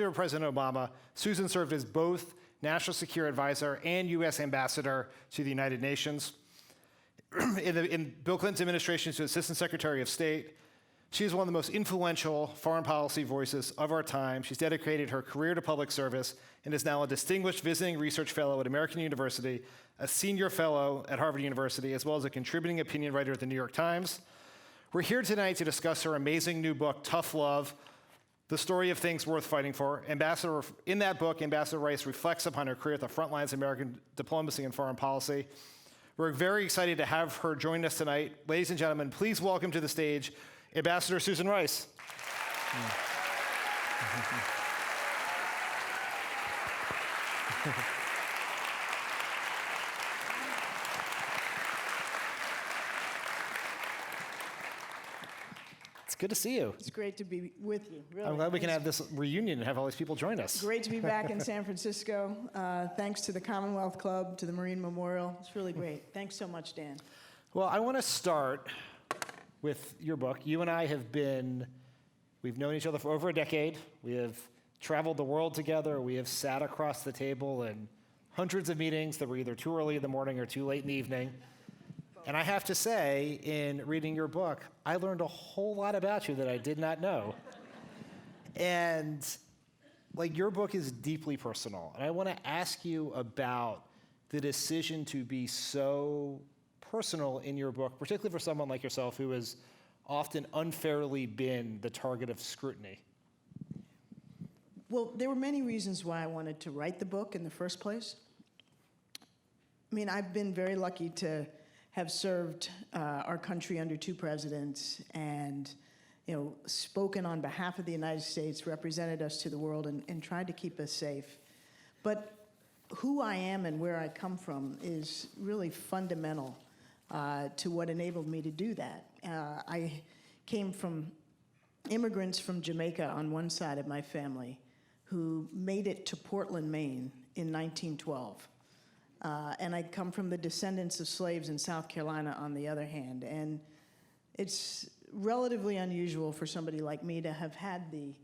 under President Obama, Susan served as both National Security Advisor and U.S. Ambassador to the United Nations. In Bill Clinton's administration, she was Assistant Secretary of State. She is one of the most influential foreign policy voices of our time. She's dedicated her career to public service and is now a distinguished visiting research fellow at American University, a senior fellow at Harvard University, as well as a contributing opinion writer at the New York Times. We're here tonight to discuss her amazing new book, Tough Love, The Story of Things Worth Fighting For. In that book, Ambassador Rice reflects upon her career at the front lines of American diplomacy and foreign policy. We're very excited to have her join us tonight. Ladies and gentlemen, please welcome to the stage Ambassador Susan Rice. It's good to see you. It's great to be with you, really. I'm glad we can have this reunion and have all these people join us. Great to be back in San Francisco. Thanks to the Commonwealth Club, to the Marine Memorial. It's really great. Thanks so much, Dan. Well, I want to start with your book. You and I we've known each other for over a decade. We have traveled the world together. We have sat across the table in hundreds of meetings that were either too early in the morning or too late in the evening. And I have to say, in reading your book, I learned a whole lot about you that I did not know. And your book is deeply personal. And I want to ask you about the decision to be so personal in your book, particularly for someone like yourself who has often unfairly been the target of scrutiny. Well, there were many reasons why I wanted to write the book in the first place. I mean, I've been very lucky to have served our country under two presidents and, spoken on behalf of the United States, represented us to the world, and tried to keep us safe. But who I am and where I come from is really fundamental to what enabled me to do that. I came from immigrants from Jamaica on one side of my family who made it to Portland, Maine in 1912. And I'd come from the descendants of slaves in South Carolina on the other hand. And it's relatively unusual for somebody like me to have had the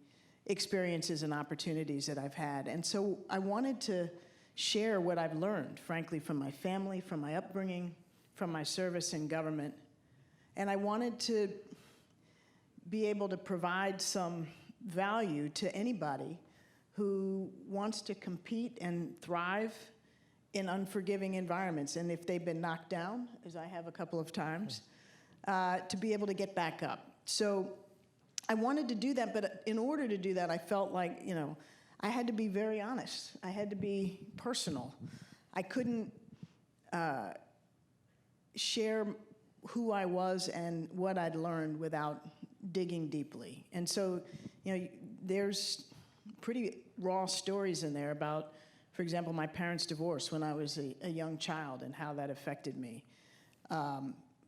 experiences and opportunities that I've had. And so I wanted to share what I've learned, frankly, from my family, from my upbringing, from my service in government. And I wanted to be able to provide some value to anybody who wants to compete and thrive in unforgiving environments, and if they've been knocked down, as I have a couple of times, to be able to get back up. So I wanted to do that, but in order to do that, I felt like, I had to be very honest. I had to be personal. I couldn't share who I was and what I'd learned without digging deeply. And so, there's pretty raw stories in there about, for example, my parents' divorce when I was a young child and how that affected me.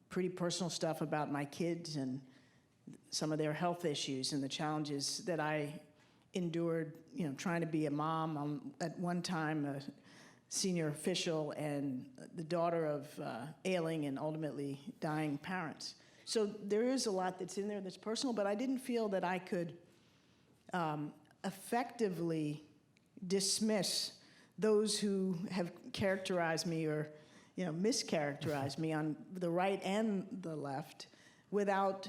Pretty personal stuff about my kids and some of their health issues and the challenges that I endured, trying to be a mom. At one time, a senior official and the daughter of ailing and ultimately dying parents. So there is a lot that's in there that's personal, but I didn't feel that I could effectively dismiss those who have characterized me or, mischaracterized me on the right and the left without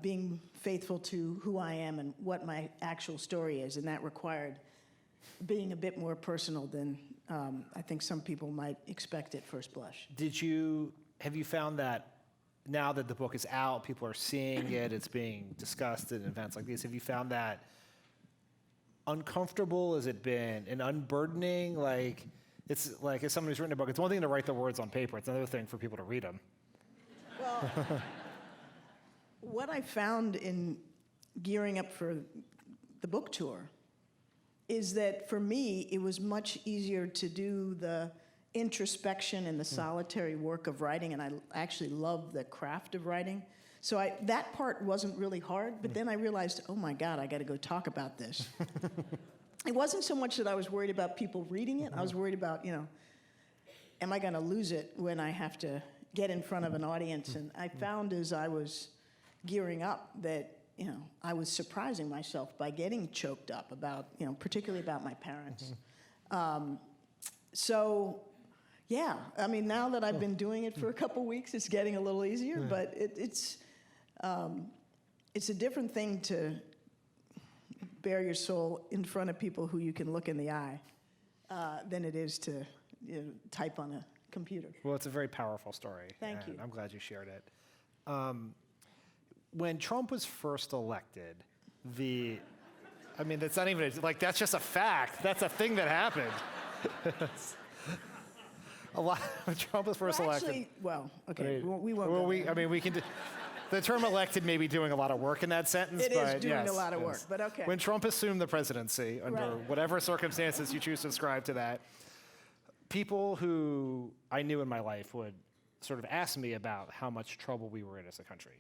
being faithful to who I am and what my actual story is. And that required being a bit more personal than I think some people might expect at first blush. Have you found that now that the book is out, people are seeing it, it's being discussed at events like these, have you found that uncomfortable? Has it been an unburdening? It's like, as someone who's written a book, it's one thing to write the words on paper. It's another thing for people to read them. Well, what I found in gearing up for the book tour is that for me, it was much easier to do the introspection and the solitary work of writing, and I actually love the craft of writing. So that part wasn't really hard, but then I realized, oh my God, I got to go talk about this. It wasn't so much that I was worried about people reading it. I was worried about, am I going to lose it when I have to get in front of an audience? And I found as I was gearing up that I was surprising myself by getting choked up about, particularly about my parents. So, yeah, I mean, now that I've been doing it for a couple weeks, it's getting a little easier, but it's a different thing to bare your soul in front of people who you can look in the eye than it is to type on a computer. Well, it's a very powerful story. Thank you. I'm glad you shared it. When Trump was first elected, that's not even, that's just a fact. That's a thing that happened. When Trump was first elected. Actually, okay, we won't go there. We can the term elected may be doing a lot of work in that sentence. It but is doing yes, a lot of work, yes. but okay. When Trump assumed the presidency, under whatever circumstances you choose to ascribe to that, people who I knew in my life would sort of ask me about how much trouble we were in as a country.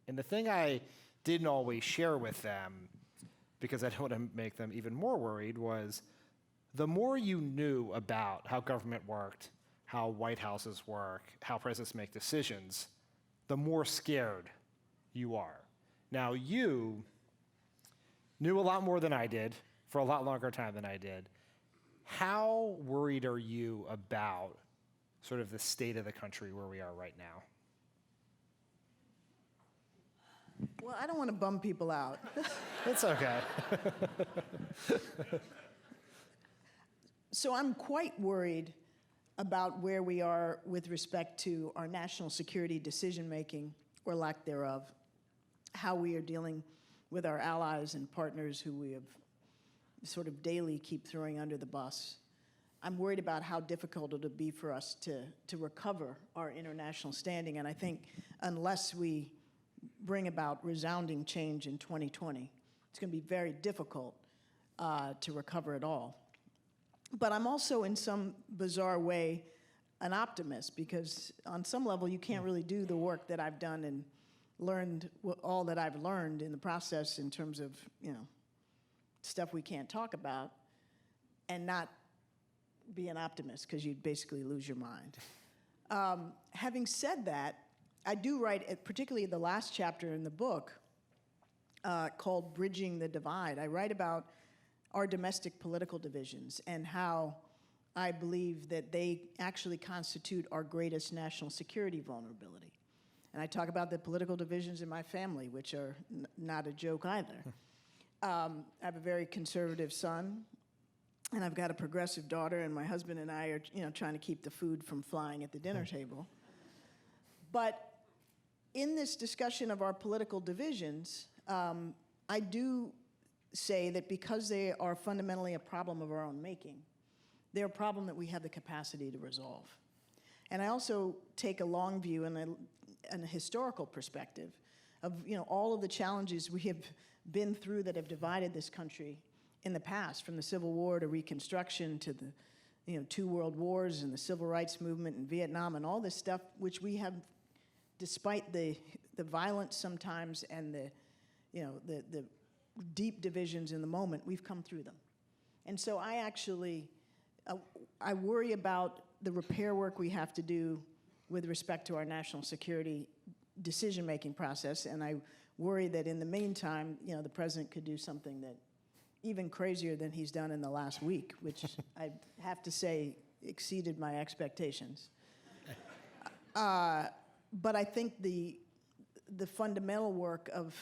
And the thing I didn't always share with them, because I didn't want to make them even more worried, was the more you knew about how government worked, how White Houses work, how presidents make decisions, the more scared you are. Now, you knew a lot more than I did for a lot longer time than I did. How worried are you about sort of the state of the country where we are right now? Well, I don't want to bum people out. It's okay. So I'm quite worried about where we are with respect to our national security decision-making, or lack thereof, how we are dealing with our allies and partners who we have sort of daily keep throwing under the bus. I'm worried about how difficult it'll be for us to recover our international standing, and I think unless we bring about resounding change in 2020, it's going to be very difficult to recover it all. But I'm also, in some bizarre way, an optimist, because on some level you can't really do the work that I've done and learned all that I've learned in the process in terms of stuff we can't talk about and not be an optimist, because you'd basically lose your mind. Having said that, I do write, particularly the last chapter in the book called Bridging the Divide. I write about our domestic political divisions and how I believe that they actually constitute our greatest national security vulnerability. And I talk about the political divisions in my family, which are not a joke either. I have a very conservative son, and I've got a progressive daughter, and my husband and I are trying to keep the food from flying at the dinner table. But in this discussion of our political divisions, I do say that because they are fundamentally a problem of our own making, they're a problem that we have the capacity to resolve. And I also take a long view and a historical perspective of all of the challenges we have been through that have divided this country in the past, from the Civil War to Reconstruction to the 2 world wars and the Civil Rights Movement in Vietnam and all this stuff, which we have, despite the violence sometimes and the deep divisions in the moment, we've come through them. And so I actually, I worry about the repair work we have to do with respect to our national security decision-making process, and I worry that in the meantime, the president could do something that even crazier than he's done in the last week, which I have to say exceeded my expectations. But I think the fundamental work of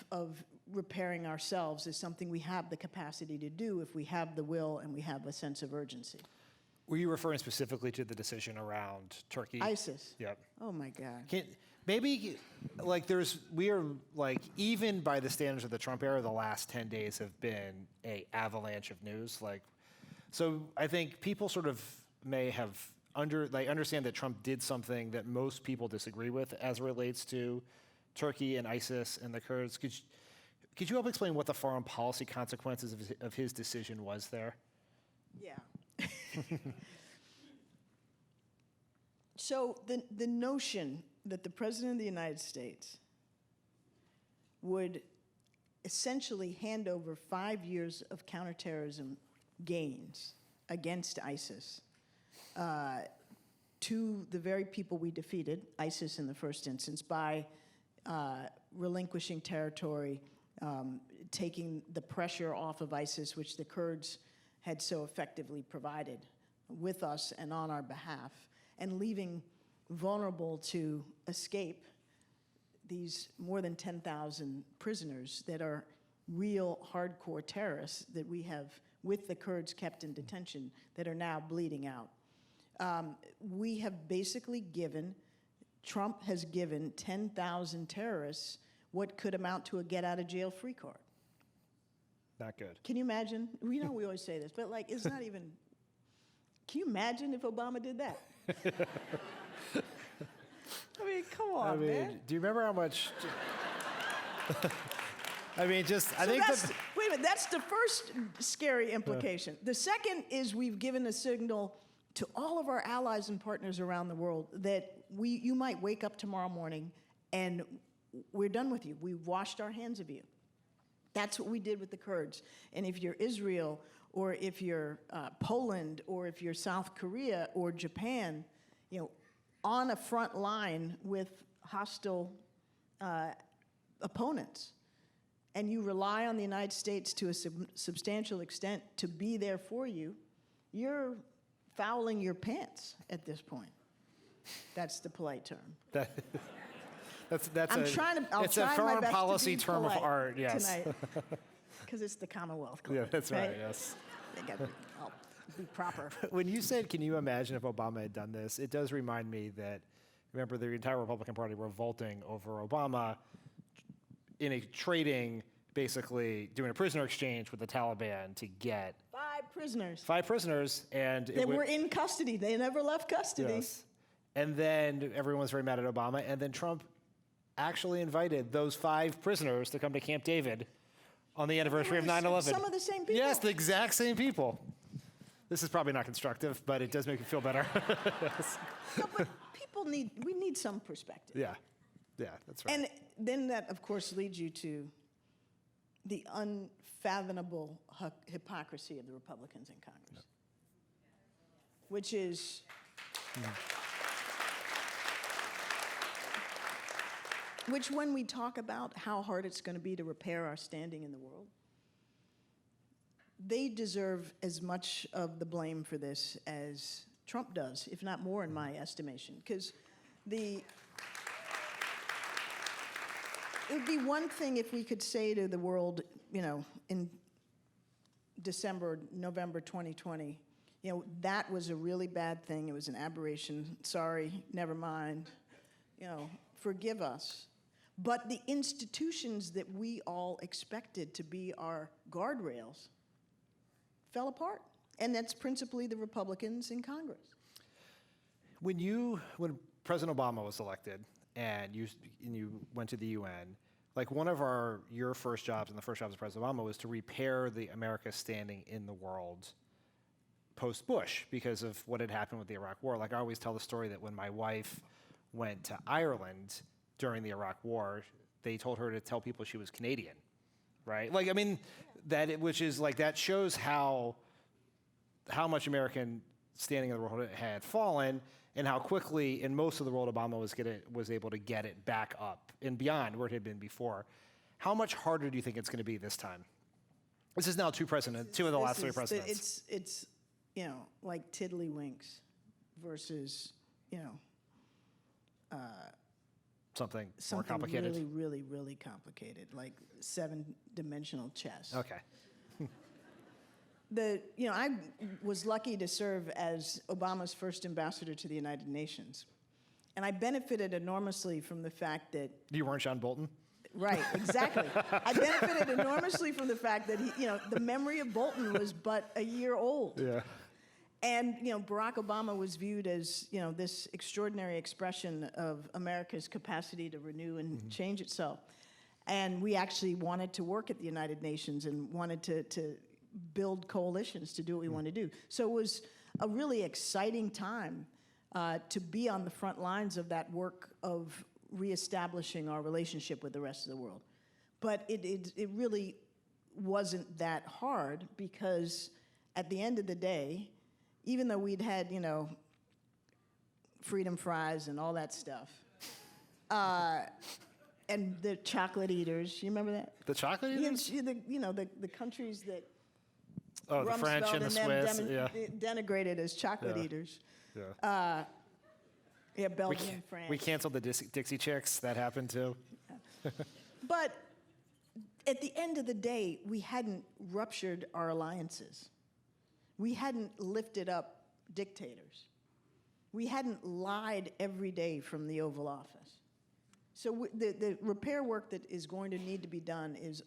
repairing ourselves is something we have the capacity to do if we have the will and we have a sense of urgency. Were you referring specifically to the decision around Turkey? ISIS. Yep. Oh my God. We are even by the standards of the Trump era, the last 10 days have been a avalanche of news. So I think people sort of may have understand that Trump did something that most people disagree with as it relates to Turkey and ISIS and the Kurds. Could you help explain what the foreign policy consequences of his decision was there? Yeah. So the notion that the President of the United States would essentially hand over 5 years of counterterrorism gains against ISIS to the very people we defeated, ISIS in the first instance, by relinquishing territory, taking the pressure off of ISIS, which the Kurds had so effectively provided with us and on our behalf, and leaving vulnerable to escape these more than 10,000 prisoners that are real hardcore terrorists that we have, with the Kurds kept in detention, that are now bleeding out. We have basically given, Trump has given 10,000 terrorists what could amount to a get-out-of-jail-free card. Not good. Can you imagine? We know we always say this, but like, it's not even, can you imagine if Obama did that? I mean, come on, man. do you remember how much? I mean, just I So think that's, wait a minute, that's the first scary implication. The second is we've given a signal to all of our allies and partners around the world that you might wake up tomorrow morning and we're done with you. We've washed our hands of you. That's what we did with the Kurds. And if you're Israel, or if you're Poland, or if you're South Korea or Japan, on a front line with hostile opponents, and you rely on the United States to a substantial extent to be there for you, you're fouling your pants at this point. That's the polite term. that's I'm trying to. I'll it's try a foreign my best policy to be term of polite art. Yes. Tonight, because it's the Commonwealth Club. Yeah, that's right. Yes. I'll be proper. When you said, "Can you imagine if Obama had done this?" It does remind me that, remember, the entire Republican Party revolting over Obama in a trading, basically doing a prisoner exchange with the Taliban to get 5 prisoners. 5 prisoners, and They were in custody. They never left custody. Yes. And then everyone was very mad at Obama, and then Trump actually invited those 5 prisoners to come to Camp David on the anniversary of 9/11. Some of the same people. Yes, the exact same people. This is probably not constructive, but it does make me feel better. Yes. No, but we need some perspective. Yeah, that's right. And then that, of course, leads you to the unfathomable hypocrisy of the Republicans in Congress, which is which, when we talk about how hard it's going to be to repair our standing in the world, they deserve as much of the blame for this as Trump does, if not more, in my estimation. Because it would be one thing if we could say to the world, in November 2020, that was a really bad thing. It was an aberration. Sorry, never mind. Forgive us. But the institutions that we all expected to be our guardrails fell apart. And that's principally the Republicans in Congress. When President Obama was elected and you went to the UN, like one of your first jobs and the first jobs of President Obama was to repair the America's standing in the world post-Bush because of what had happened with the Iraq War. Like I always tell the story that when my wife went to Ireland during the Iraq War, they told her to tell people she was Canadian, right? Like, I mean, that shows how much American standing in the world had fallen and how quickly in most of the world Obama was able to get it back up and beyond where it had been before. How much harder do you think it's going to be this time? This is now two of the last 3 presidents. It's like tiddlywinks versus, something more something complicated. really, really, really complicated, like 7-dimensional chess. Okay. I was lucky to serve as Obama's first ambassador to the United Nations. And I benefited enormously from the fact that... You weren't John Bolton? Right, exactly. I benefited enormously from the fact that the memory of Bolton was but a year old. Yeah. And, Barack Obama was viewed as, this extraordinary expression of America's capacity to renew and change itself. And we actually wanted to work at the United Nations and wanted to build coalitions to do what we want to do. So it was a really exciting time to be on the front lines of that work of reestablishing our relationship with the rest of the world. But it really wasn't that hard because at the end of the day, even though we'd had, freedom fries and all that stuff, and the chocolate eaters. You remember that? The chocolate eaters? The countries that Oh, the French Rumsfeld and the Swiss. Yeah. denigrated as chocolate Yeah. eaters. Yeah. Yeah, Belgium, France. We canceled the Dixie Chicks. That happened too. But at the end of the day, we hadn't ruptured our alliances. We hadn't lifted up dictators. We hadn't lied every day from the Oval Office. So the repair work that is going to need to be done is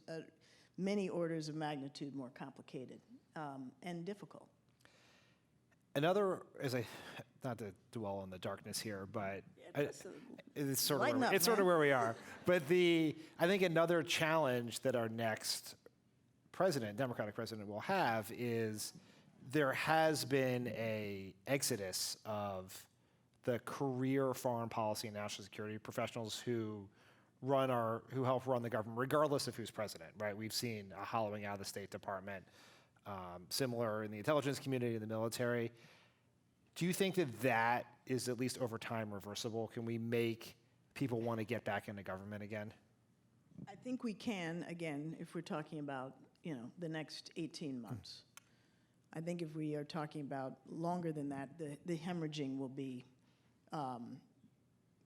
many orders of magnitude more complicated and difficult. Another, not to dwell on the darkness here, but it's sort of Lighten up, it's sort of man. where we are. But I think another challenge that our next president, Democratic president, will have is there has been a exodus of the career foreign policy and national security professionals who help run the government, regardless of who's president. Right? We've seen a hollowing out of the State Department. Similar in the intelligence community, in the military. Do you think that is at least over time reversible? Can we make people want to get back into government again? I think we can, again, if we're talking about, the next 18 months. I think if we are talking about longer than that, the hemorrhaging will be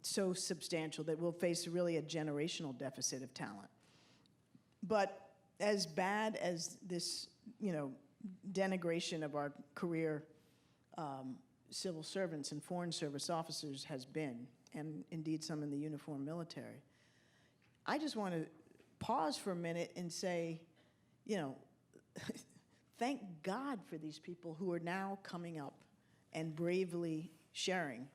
so substantial that we'll face really a generational deficit of talent. But as bad as this, denigration of our career civil servants and foreign service officers has been, and indeed some in the uniformed military, I just want to pause for a minute and say, thank God for these people who are now coming up and bravely sharing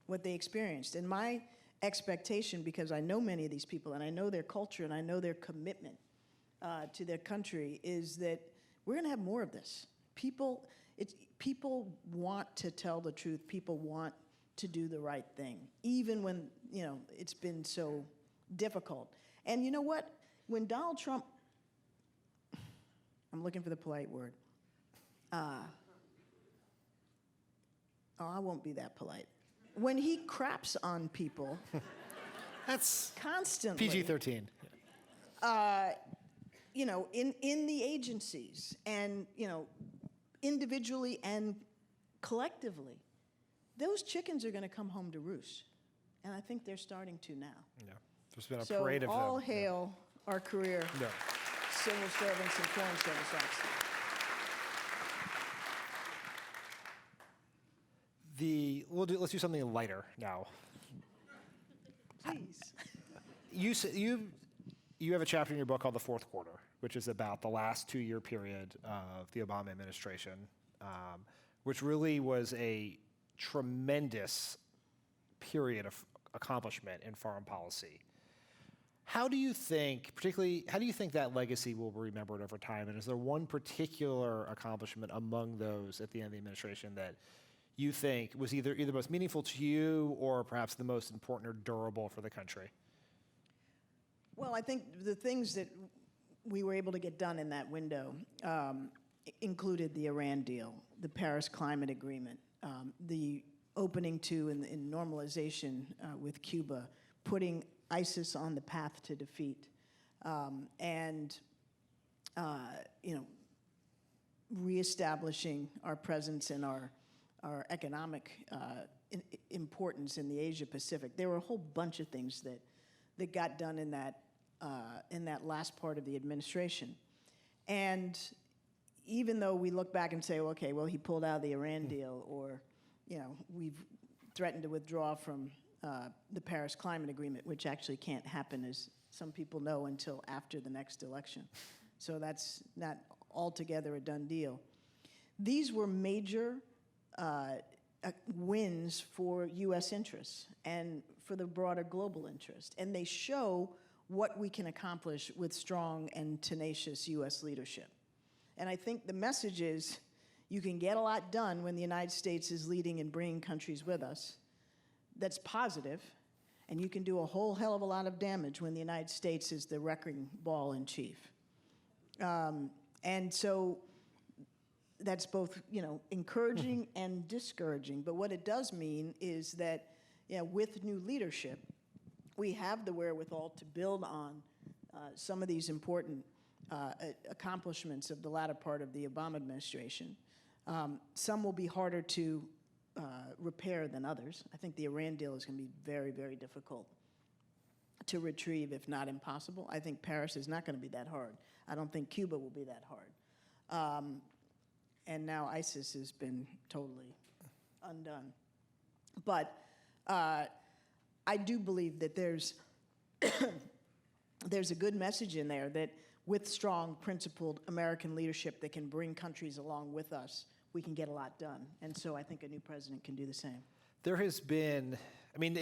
what they experienced. And my expectation, because I know many of these people and I know their culture and I know their commitment to their country, is that we're going to have more of this. People want to tell the truth. People want to do the right thing, even when, it's been so difficult. And you know what? When Donald Trump, I'm looking for the polite word. I won't be that polite. When he craps on people That's constantly. PG-13. In the agencies and, individually and collectively, those chickens are going to come home to roost. And I think they're starting to now. Yeah. There's been a So parade of them. all hail our career Yeah. civil servants and foreign service officers. Let's do something lighter now. Please. You have a chapter in your book called The Fourth Quarter, which is about the last 2-year period of the Obama administration, which really was a tremendous period of accomplishment in foreign policy. How do you think that legacy will be remembered over time? And is there one particular accomplishment among those at the end of the administration that you think was either most meaningful to you or perhaps the most important or durable for the country? Well, I think the things that we were able to get done in that window included the Iran deal, the Paris Climate Agreement, the opening to and normalization with Cuba, putting ISIS on the path to defeat, and reestablishing our presence and our economic importance in the Asia Pacific. There were a whole bunch of things that got done in that last part of the administration. And even though we look back and say, okay, well, he pulled out of the Iran deal, or we've threatened to withdraw from the Paris Climate Agreement, which actually can't happen, as some people know, until after the next election. So that's not altogether a done deal. These were major wins for U.S. interests and for the broader global interest. And they show what we can accomplish with strong and tenacious U.S. leadership. And I think the message is you can get a lot done when the United States is leading and bringing countries with us. That's positive. And you can do a whole hell of a lot of damage when the United States is the wrecking ball in chief. And so that's both, encouraging and discouraging. But what it does mean is that, with new leadership, we have the wherewithal to build on some of these important accomplishments of the latter part of the Obama administration. Some will be harder to repair than others. I think the Iran deal is going to be very, very difficult to retrieve, if not impossible. I think Paris is not going to be that hard. I don't think Cuba will be that hard. And now ISIS has been totally undone. But I do believe that there's a good message in there that with strong, principled American leadership that can bring countries along with us, we can get a lot done. And so I think a new president can do the same. There has been, I mean,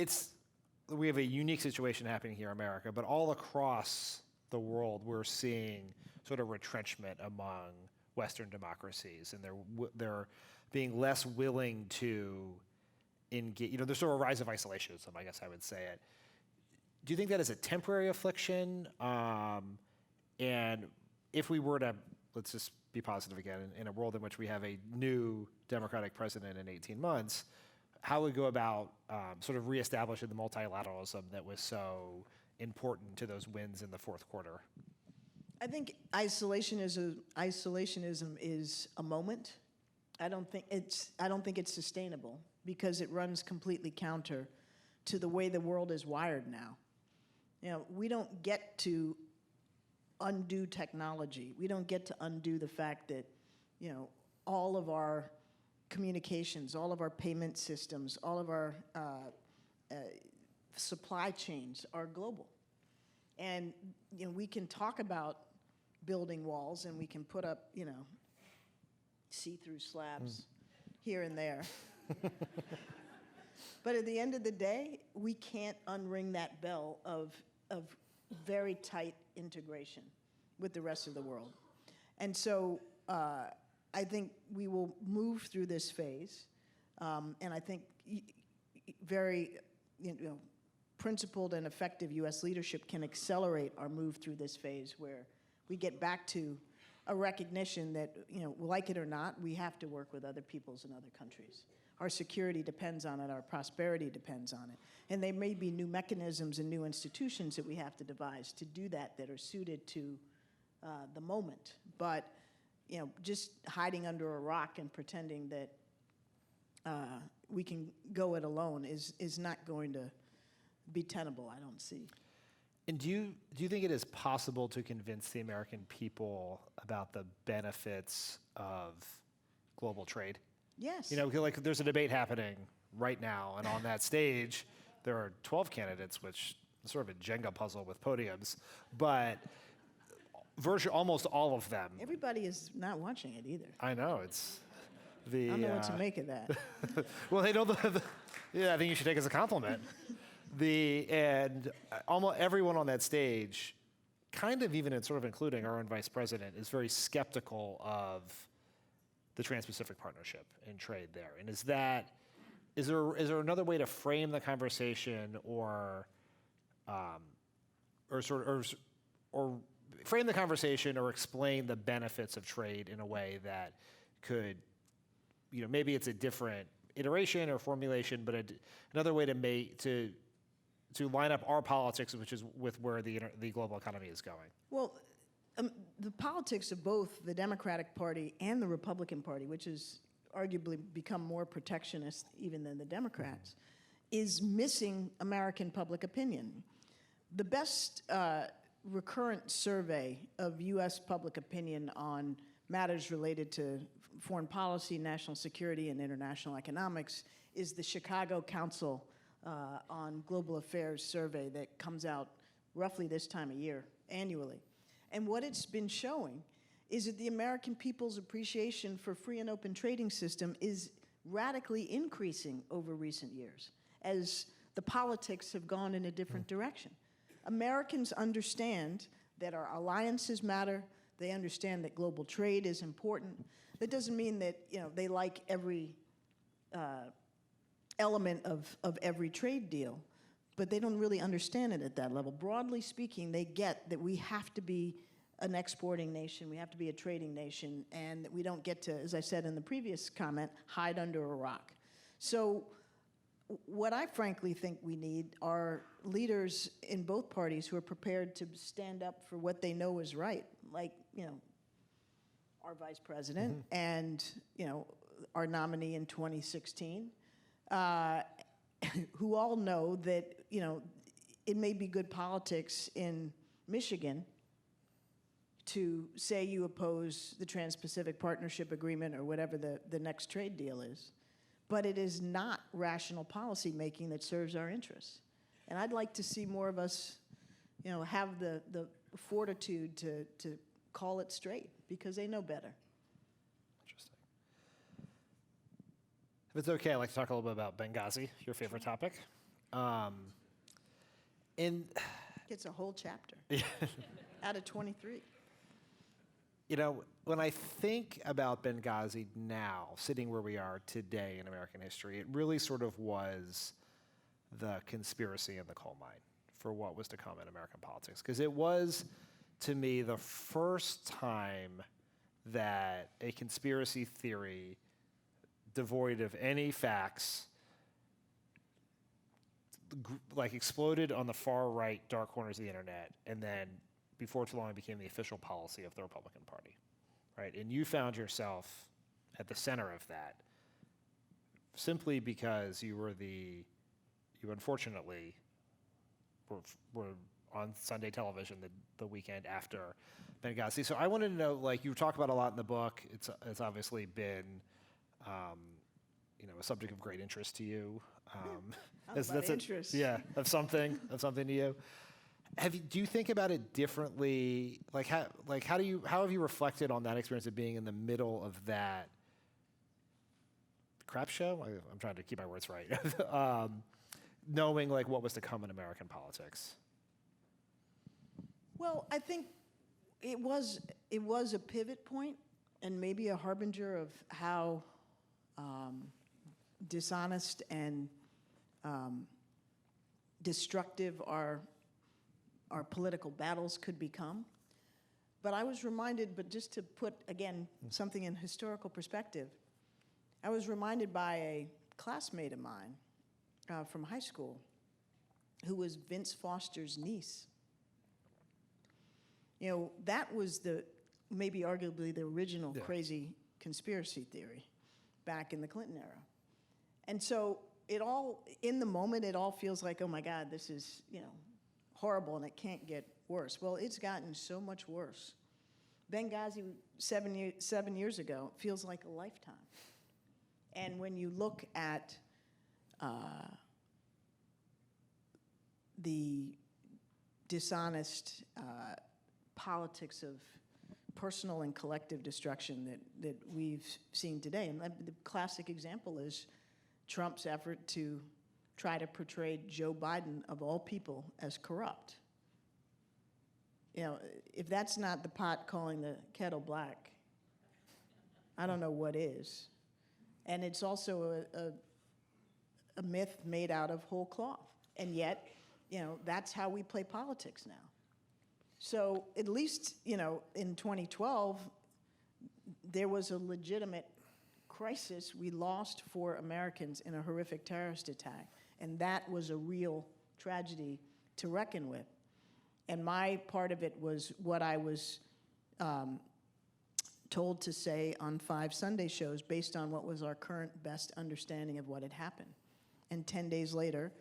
we have a unique situation happening here in America, but all across the world, we're seeing sort of retrenchment among Western democracies, and they're being less willing to engage. You know, there's sort of a rise of isolationism, I guess I would say it. Do you think that is a temporary affliction? And if we were to, let's just be positive again, in a world in which we have a new Democratic president in 18 months, how would we go about sort of reestablishing the multilateralism that was so important to those wins in the fourth quarter? I think isolationism is a moment. I don't think it's sustainable because it runs completely counter to the way the world is wired now. You know, we don't get to undo technology. We don't get to undo the fact that, you know, all of our communications, all of our payment systems, all of our supply chains are global. And, you know, we can talk about building walls and we can put up, you know, see-through slabs here and there. But at the end of the day, we can't unring that bell of very tight integration with the rest of the world. And so I think we will move through this phase, and I think very principled and effective U.S. leadership can accelerate our move through this phase where we get back to a recognition that, you know, like it or not, we have to work with other peoples and other countries. Our security depends on it, our prosperity depends on it. And there may be new mechanisms and new institutions that we have to devise to do that are suited to the moment. But, you know, just hiding under a rock and pretending that we can go it alone is not going to be tenable, I don't see. And do you think it is possible to convince the American people about the benefits of global trade? Yes. You know, like there's a debate happening right now, and on that stage, there are 12 candidates, which is sort of a Jenga puzzle with podiums, but almost all of them. Everybody is not watching it either. I know, it's the. I don't know what to make of that. Well, they know yeah, I think you should take it as a compliment. And almost everyone on that stage, kind of even sort of including our own vice president, is very skeptical of the Trans-Pacific Partnership and trade there. And is there another way to frame the conversation or frame the conversation or explain the benefits of trade in a way that could, you know, maybe it's a different iteration or formulation, but another way to line up our politics, which is with where the global economy is going? Well, the politics of both the Democratic Party and the Republican Party, which has arguably become more protectionist even than the Democrats, is missing American public opinion. The best recurrent survey of U.S. public opinion on matters related to foreign policy, national security, and international economics is the Chicago Council on Global Affairs survey that comes out roughly this time of year, annually. And what it's been showing is that the American people's appreciation for free and open trading system is radically increasing over recent years as the politics have gone in a different direction. Americans understand that our alliances matter. They understand that global trade is important. That doesn't mean that, you know, they like every element of every trade deal, but they don't really understand it at that level. Broadly speaking, they get that we have to be an exporting nation, we have to be a trading nation, and that we don't get to, as I said in the previous comment, hide under a rock. So what I frankly think we need are leaders in both parties who are prepared to stand up for what they know is right, like, our vice president and, our nominee in 2016, who all know that, it may be good politics in Michigan to say you oppose the Trans-Pacific Partnership Agreement or whatever the next trade deal is, but it is not rational policy making that serves our interests. And I'd like to see more of us, have the fortitude to call it straight, because they know better. Interesting. If it's okay, I'd like to talk a little bit about Benghazi, your favorite topic. It's a whole chapter out of 23. When I think about Benghazi now, sitting where we are today in American history, it really sort of was the conspiracy in the coal mine for what was to come in American politics. Because it was, to me, the first time that a conspiracy theory devoid of any facts exploded on the far right dark corners of the internet, and then before too long it became the official policy of the Republican Party, right? And you found yourself at the center of that simply because you unfortunately were on Sunday television the weekend after Benghazi. So I wanted to know, you talk about a lot in the book. It's obviously been, a subject of great interest to you. Interest. Of something to you. Do you think about it differently? How have you reflected on that experience of being in the middle of that crap show? I'm trying to keep my words right. Knowing what was to come in American politics. Well, I think it was a pivot point and maybe a harbinger of how dishonest and destructive our political battles could become. But I was reminded, but just to put, again, something in historical perspective, I was reminded by a classmate of mine from high school who was Vince Foster's niece. That was maybe arguably the original crazy conspiracy theory back in the Clinton era. And so in the moment, it all feels like, oh my God, this is, horrible and it can't get worse. Well, it's gotten so much worse. Benghazi 7 years ago feels like a lifetime. And when you look at the dishonest politics of personal and collective destruction that we've seen today, and the classic example is Trump's effort to try to portray Joe Biden, of all people, as corrupt. If that's not the pot calling the kettle black, I don't know what is. And it's also a myth made out of whole cloth. And yet, that's how we play politics now. So at least, in 2012, there was a legitimate crisis. We lost 4 Americans in a horrific terrorist attack. And that was a real tragedy to reckon with. And my part of it was what I was told to say on 5 Sunday shows based on what was our current best understanding of what had happened. And 10 days later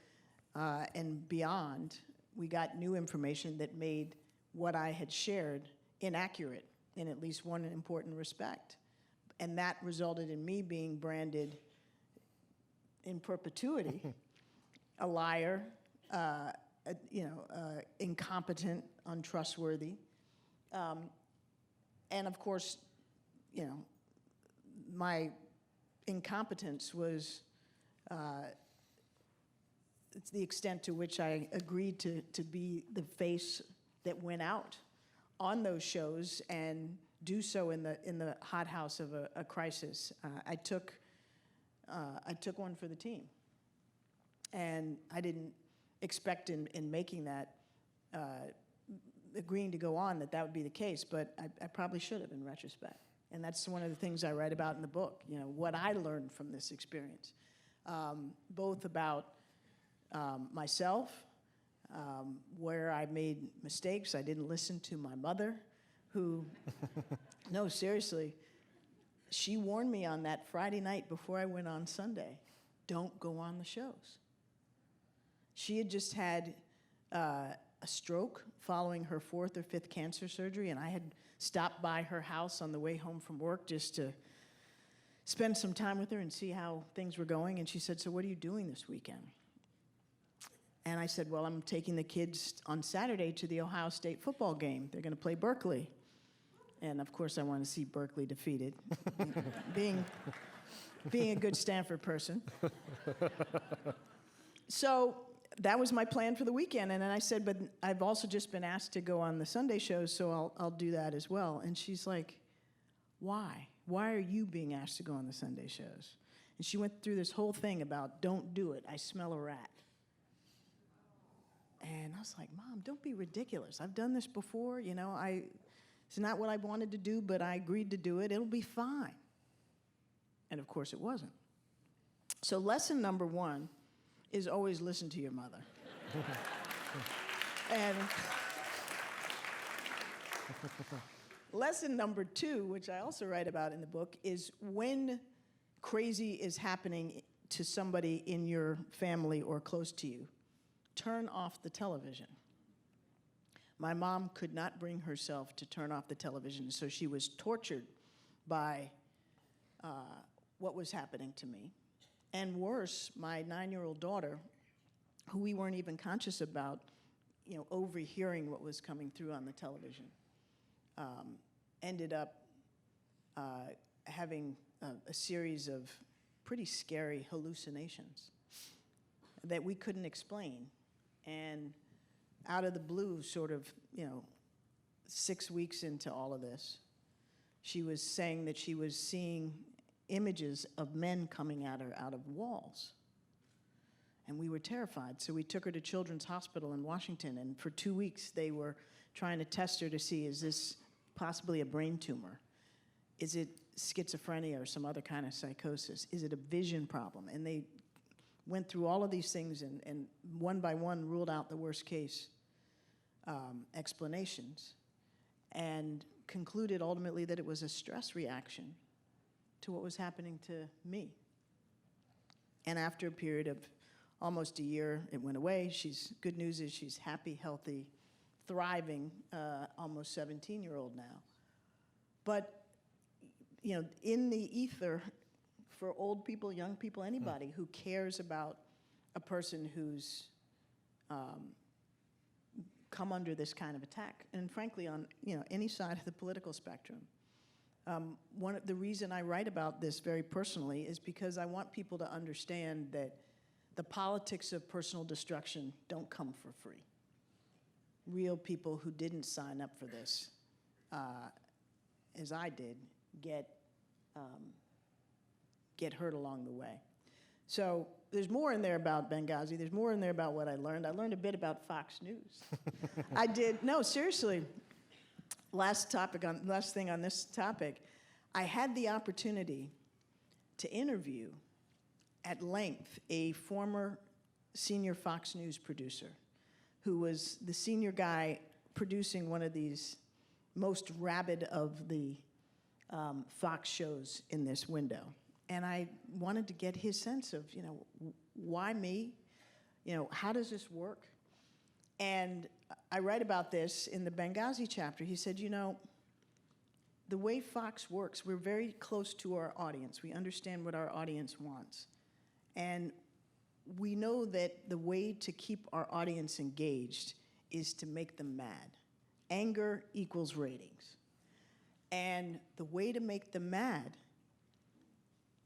and beyond, we got new information that made what I had shared inaccurate in at least one important respect. And that resulted in me being branded in perpetuity a liar, incompetent, untrustworthy. And of course, my incompetence was it's the extent to which I agreed to be the face that went out on those shows and do so in the hothouse of a crisis. I took one for the team. And I didn't expect in making that, agreeing to go on, that would be the case, but I probably should have in retrospect. And that's one of the things I write about in the book, what I learned from this experience. both about myself, where I made mistakes. I didn't listen to my mother, who, no, seriously, she warned me on that Friday night before I went on Sunday, don't go on the shows. She had just had a stroke following her 4th or 5th cancer surgery, and I had stopped by her house on the way home from work just to spend some time with her and see how things were going. And she said, so what are you doing this weekend? And I said, well, I'm taking the kids on Saturday to the Ohio State football game. They're going to play Berkeley. And of course, I want to see Berkeley defeated, being a good Stanford person. So that was my plan for the weekend. And then I said, but I've also just been asked to go on the Sunday shows, so I'll do that as well. And she's like, why? Why are you being asked to go on the Sunday shows? And she went through this whole thing about, don't do it, I smell a rat. And I was like, Mom, don't be ridiculous. I've done this before, it's not what I wanted to do, but I agreed to do it. It'll be fine. And of course it wasn't. So lesson number 1 is always listen to your mother. And lesson number 2, which I also write about in the book, is when crazy is happening to somebody in your family or close to you, turn off the television. My mom could not bring herself to turn off the television, so she was tortured by what was happening to me. And worse, my 9-year-old daughter, who we weren't even conscious about, overhearing what was coming through on the television, ended up having a series of pretty scary hallucinations that we couldn't explain. And out of the blue, sort of, 6 weeks into all of this, she was saying that she was seeing images of men coming at her out of walls. And we were terrified. So we took her to Children's Hospital in Washington, and for 2 weeks they were trying to test her to see, is this possibly a brain tumor? Is it schizophrenia or some other kind of psychosis? Is it a vision problem? And they went through all of these things and one by one ruled out the worst case explanations and concluded ultimately that it was a stress reaction to what was happening to me. And after a period of almost a year, it went away. Good news is she's happy, healthy, thriving, almost 17-year-old now. But, in the ether, for old people, young people, anybody who cares about a person who's come under this kind of attack, and frankly, on any side of the political spectrum. The reason I write about this very personally is because I want people to understand that the politics of personal destruction don't come for free. Real people who didn't sign up for this, as I did, get hurt along the way. So there's more in there about Benghazi. There's more in there about what I learned. I learned a bit about Fox News. Seriously. Last thing on this topic, I had the opportunity to interview at length a former senior Fox News producer who was the senior guy producing one of these most rabid of the Fox shows in this window. And I wanted to get his sense of, why me? How does this work? And I write about this in the Benghazi chapter. He said, the way Fox works, we're very close to our audience. We understand what our audience wants. And we know that the way to keep our audience engaged is to make them mad. Anger equals ratings. And the way to make them mad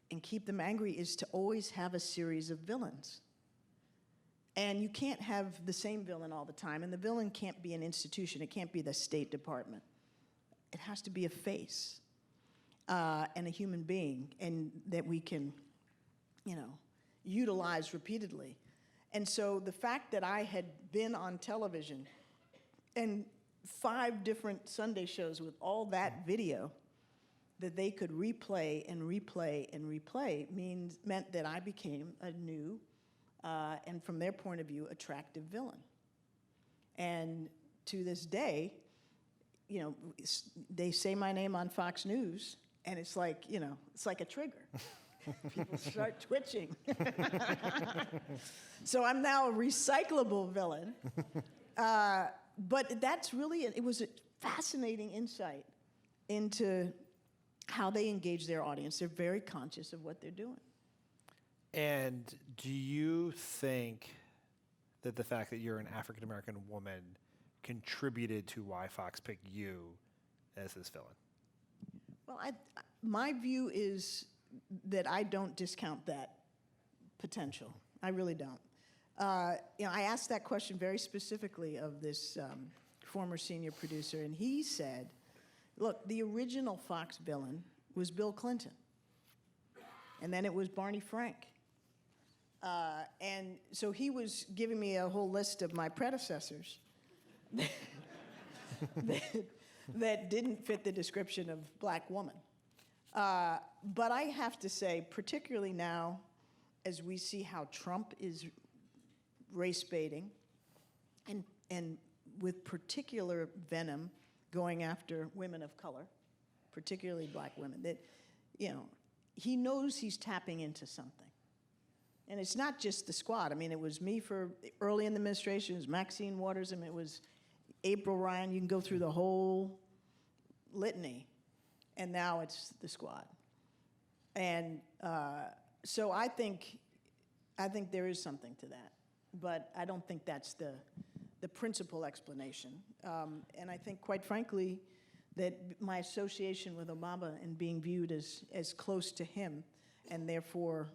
and keep them angry is to always have a series of villains. And you can't have the same villain all the time, and the villain can't be an institution. It can't be the State Department. It has to be a face and a human being, and that we can, utilize repeatedly. And so the fact that I had been on television and 5 different Sunday shows with all that video that they could replay and replay and replay meant that I became a new, and from their point of view, attractive villain. And to this day, you know, they say my name on Fox News, and it's like, you know, it's like a trigger. People start twitching. So I'm now a recyclable villain. But that's really, it was a fascinating insight into how they engage their audience. They're very conscious of what they're doing. And do you think that the fact that you're an African-American woman contributed to why Fox picked you as this villain? Well, my view is that I don't discount that potential. I really don't. You know, I asked that question very specifically of this former senior producer, and he said, look, the original Fox villain was Bill Clinton, and then it was Barney Frank. And so he was giving me a whole list of my predecessors that didn't fit the description of black woman. But I have to say, particularly now, as we see how Trump is race baiting, and with particular venom going after women of color, particularly black women, that, you know, he knows he's tapping into something. And it's not just the squad. I mean, it was me for early in the administration, it was Maxine Waters, and it was April Ryan. You can go through the whole litany, and now it's the squad. And so I think there is something to that, but I don't think that's the principal explanation. And I think, quite frankly, that my association with Obama and being viewed as close to him, and therefore,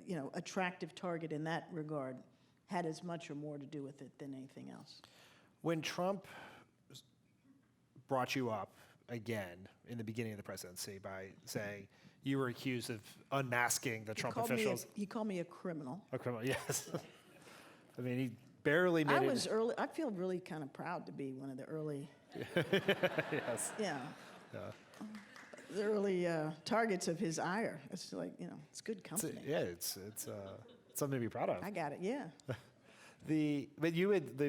you know, attractive target in that regard, had as much or more to do with it than anything else. When Trump brought you up again in the beginning of the presidency by saying you were accused of unmasking the Trump officials. He called me a criminal. A criminal, yes. I mean, he barely made it. I feel really kind of proud to be one of the early, Yes. yeah, the early targets of his ire. It's like, you know, it's good company. It's something to be proud of. I got it, yeah. But the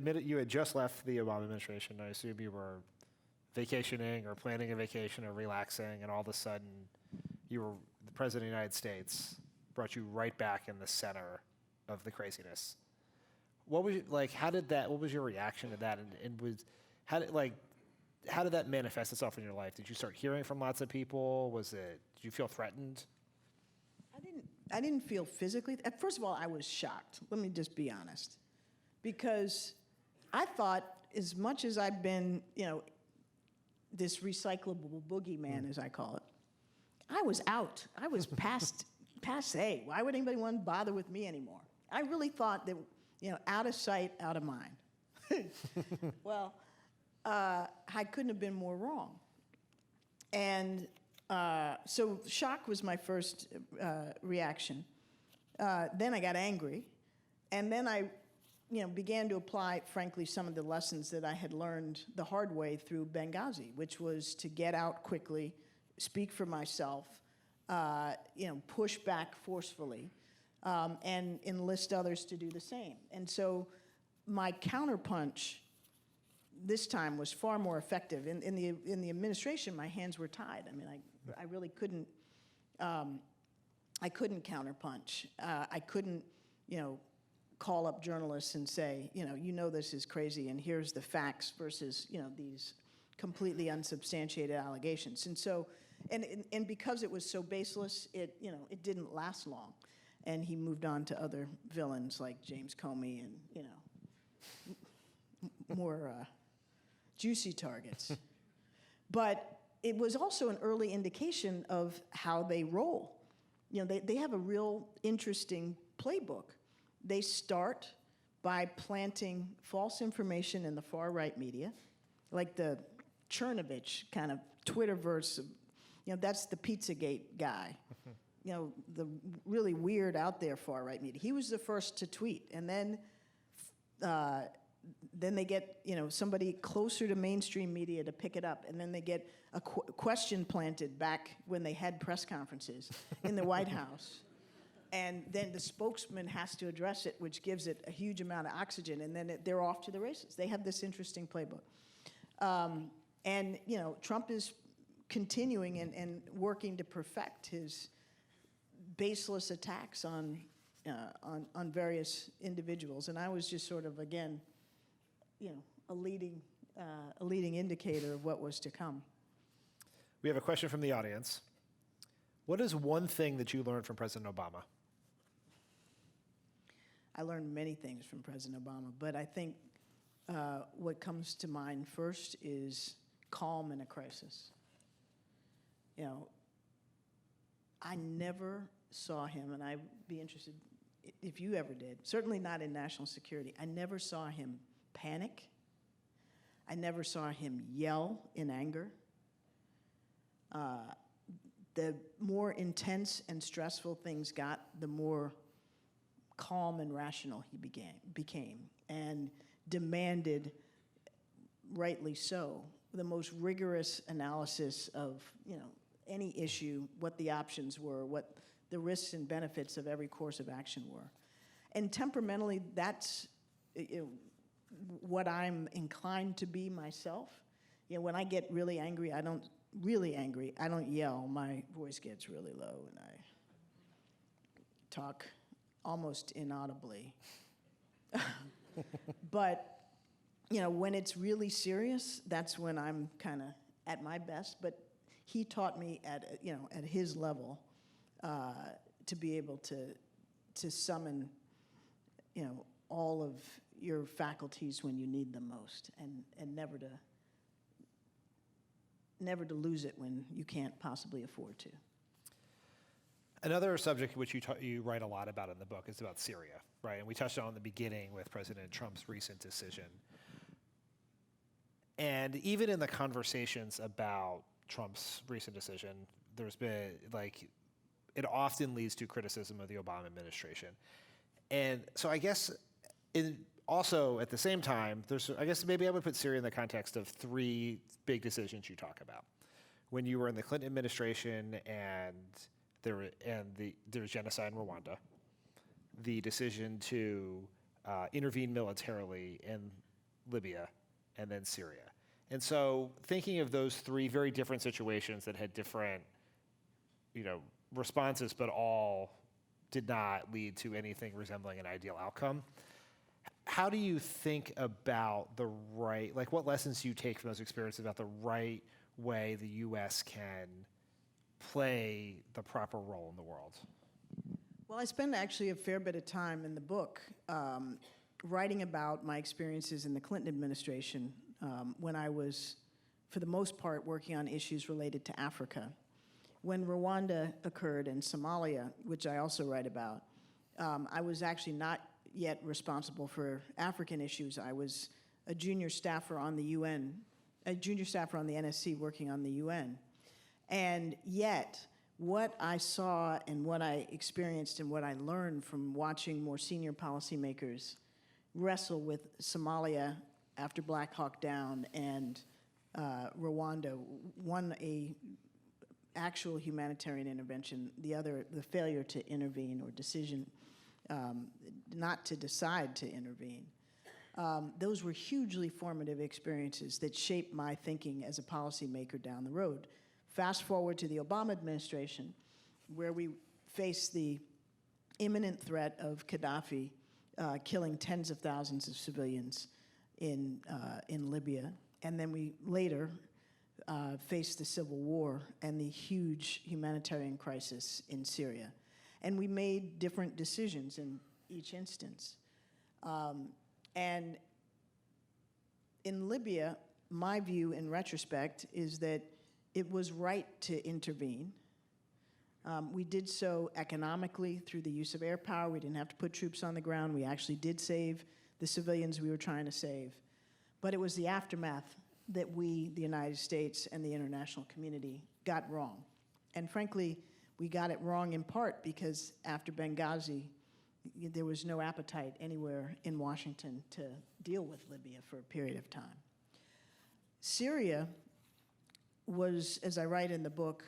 minute you had just left the Obama administration, I assume you were vacationing or planning a vacation or relaxing, and all of a sudden, you were the president of the United States, brought you right back in the center of the craziness. What was like? How did that? What was your reaction to that? And how did that manifest itself in your life? Did you start hearing from lots of people? Did you feel threatened? I didn't feel physically. First of all, I was shocked. Let me just be honest, because I thought, as much as I've been, you know, this recyclable boogeyman, as I call it, I was out. I was passe. Why would anybody want to bother with me anymore? I really thought that, you know, out of sight, out of mind. Well, I couldn't have been more wrong. And so shock was my first reaction. Then I got angry, and then I, you know, began to apply, frankly, some of the lessons that I had learned the hard way through Benghazi, which was to get out quickly, speak for myself, you know, push back forcefully, and enlist others to do the same. And so my counterpunch this time was far more effective. In the administration, my hands were tied. I mean, I really couldn't. I couldn't counterpunch. I couldn't, you know, call up journalists and say, you know this is crazy, and here's the facts versus, you know, these completely unsubstantiated allegations. And so, and because it was so baseless, it didn't last long, and he moved on to other villains like James Comey and, you know, more juicy targets. But it was also an early indication of how they roll. You know, they have a real interesting playbook. They start by planting false information in the far-right media, like the Chernovich kind of Twitterverse. You know, that's the Pizzagate guy. You know, the really weird out there far-right media. He was the first to tweet, and then then they get, somebody closer to mainstream media to pick it up, and then they get a question planted back when they had press conferences in the White House. And then the spokesman has to address it, which gives it a huge amount of oxygen, and then they're off to the races. They have this interesting playbook. And Trump is continuing and working to perfect his baseless attacks on various individuals. And I was just sort of, again, a leading indicator of what was to come. We have a question from the audience. What is one thing that you learned from President Obama? I learned many things from President Obama, but I think what comes to mind first is calm in a crisis. I never saw him, and I'd be interested if you ever did, certainly not in national security. I never saw him panic. I never saw him yell in anger. The more intense and stressful things got, the more calm and rational he became, and demanded, rightly so, the most rigorous analysis of any issue, what the options were, what the risks and benefits of every course of action were. And temperamentally, that's what I'm inclined to be myself. When I get really angry, I don't yell. My voice gets really low, and I talk almost inaudibly. But when it's really serious, that's when I'm kind of at my best. But he taught me at his level to be able to summon all of your faculties when you need them most, and never to lose it when you can't possibly afford to. Another subject which you write a lot about in the book is about Syria, right? And we touched on in the beginning with President Trump's recent decision. And even in the conversations about Trump's recent decision, there's been, it often leads to criticism of the Obama administration. And so I guess also at the same time, maybe I would put Syria in the context of three big decisions you talk about. When you were in the Clinton administration and there was genocide in Rwanda, the decision to intervene militarily in Libya, and then Syria. And so thinking of those three very different situations that had different, responses, but all did not lead to anything resembling an ideal outcome. How do you think about what lessons do you take from those experiences about the right way the U.S. can play the proper role in the world? Well, I spend actually a fair bit of time in the book writing about my experiences in the Clinton administration when I was, for the most part, working on issues related to Africa. When Rwanda occurred and Somalia, which I also write about, I was actually not yet responsible for African issues. I was a junior staffer on the UN, a junior staffer on the NSC working on the UN. And yet, what I saw and what I experienced and what I learned from watching more senior policymakers wrestle with Somalia after Black Hawk Down and Rwanda, one a actual humanitarian intervention, the other the failure to intervene or decision not to decide to intervene. Those were hugely formative experiences that shaped my thinking as a policymaker down the road. Fast forward to the Obama administration, where we face the imminent threat of Gaddafi killing tens of thousands of civilians in Libya, and then we later faced the civil war and the huge humanitarian crisis in Syria. And we made different decisions in each instance. And in Libya, my view in retrospect is that it was right to intervene. We did so economically through the use of air power. We didn't have to put troops on the ground. We actually did save the civilians we were trying to save. But it was the aftermath that we, the United States, and the international community got wrong. And frankly, we got it wrong in part because after Benghazi, there was no appetite anywhere in Washington to deal with Libya for a period of time. Syria was, as I write in the book,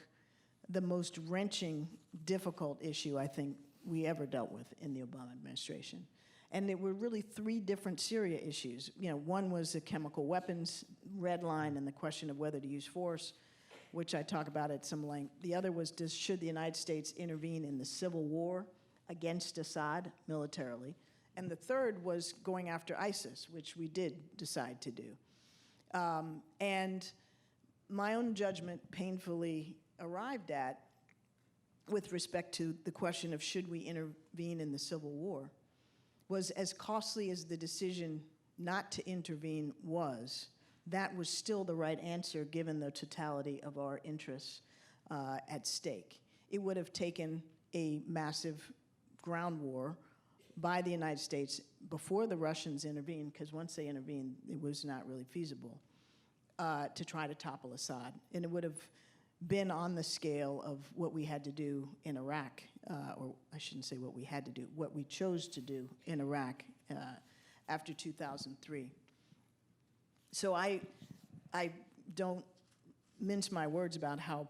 the most wrenching, difficult issue I think we ever dealt with in the Obama administration. And there were really three different Syria issues. One was the chemical weapons red line and the question of whether to use force, which I talk about at some length. The other was, should the United States intervene in the civil war against Assad militarily? And the third was going after ISIS, which we did decide to do. And my own judgment painfully arrived at, with respect to the question of should we intervene in the civil war, was as costly as the decision not to intervene was, that was still the right answer given the totality of our interests at stake. It would have taken a massive ground war by the United States before the Russians intervened, because once they intervened, it was not really feasible to try to topple Assad. And it would have been on the scale of what we had to do in Iraq, or I shouldn't say what we had to do, what we chose to do in Iraq after 2003. So I don't mince my words about how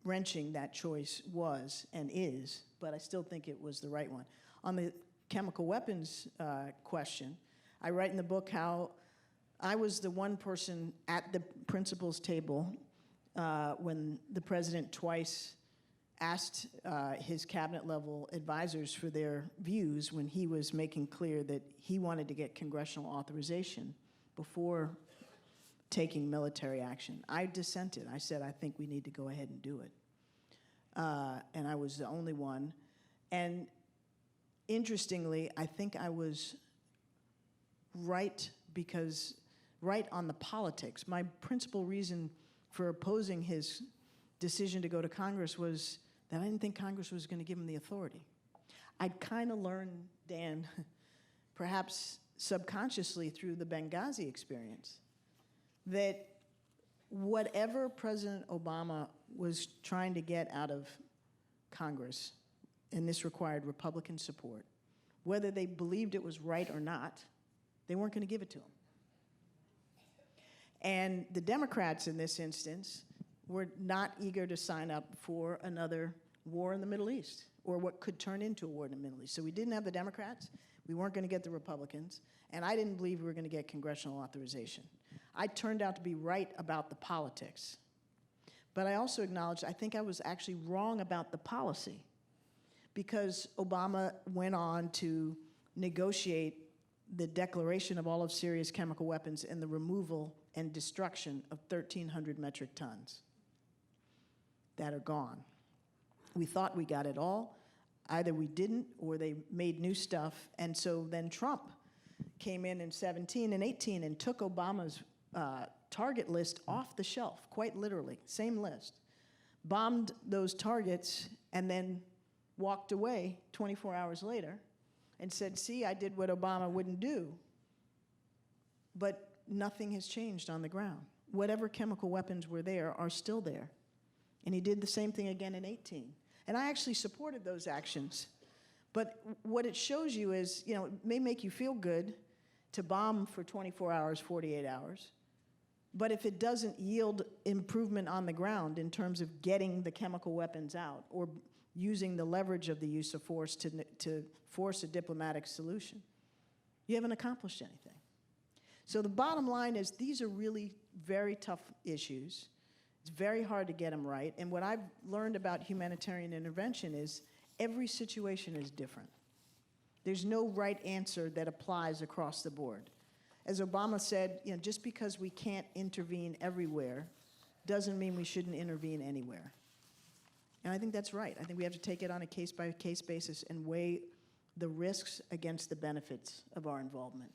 wrenching that choice was and is, but I still think it was the right one. On the chemical weapons question, I write in the book how I was the one person at the principals table when the president twice asked his cabinet-level advisors for their views when he was making clear that he wanted to get congressional authorization before taking military action. I dissented. I said, I think we need to go ahead and do it. And I was the only one. And interestingly, I think I was right on the politics. My principal reason for opposing his decision to go to Congress was that I didn't think Congress was going to give him the authority. I'd kind of learned, Dan, perhaps subconsciously through the Benghazi experience, that whatever President Obama was trying to get out of Congress, and this required Republican support, whether they believed it was right or not, they weren't going to give it to him. And the Democrats in this instance were not eager to sign up for another war in the Middle East, or what could turn into a war in the Middle East. So we didn't have the Democrats, we weren't going to get the Republicans, and I didn't believe we were going to get congressional authorization. I turned out to be right about the politics. But I also acknowledged I think I was actually wrong about the policy, because Obama went on to negotiate the declaration of all of Syria's chemical weapons and the removal and destruction of 1,300 metric tons that are gone. We thought we got it all. Either we didn't, or they made new stuff. And so then Trump came in 17 and 18 and took Obama's target list off the shelf, quite literally, same list, bombed those targets, and then walked away 24 hours later and said, see, I did what Obama wouldn't do. But nothing has changed on the ground. Whatever chemical weapons were there are still there. And he did the same thing again in 18. And I actually supported those actions. But what it shows you is, it may make you feel good to bomb for 24 hours, 48 hours, but if it doesn't yield improvement on the ground in terms of getting the chemical weapons out or using the leverage of the use of force to force a diplomatic solution, you haven't accomplished anything. So the bottom line is these are really very tough issues. It's very hard to get them right. And what I've learned about humanitarian intervention is every situation is different. There's no right answer that applies across the board. As Obama said, just because we can't intervene everywhere doesn't mean we shouldn't intervene anywhere. And I think that's right. I think we have to take it on a case-by-case basis and weigh the risks against the benefits of our involvement.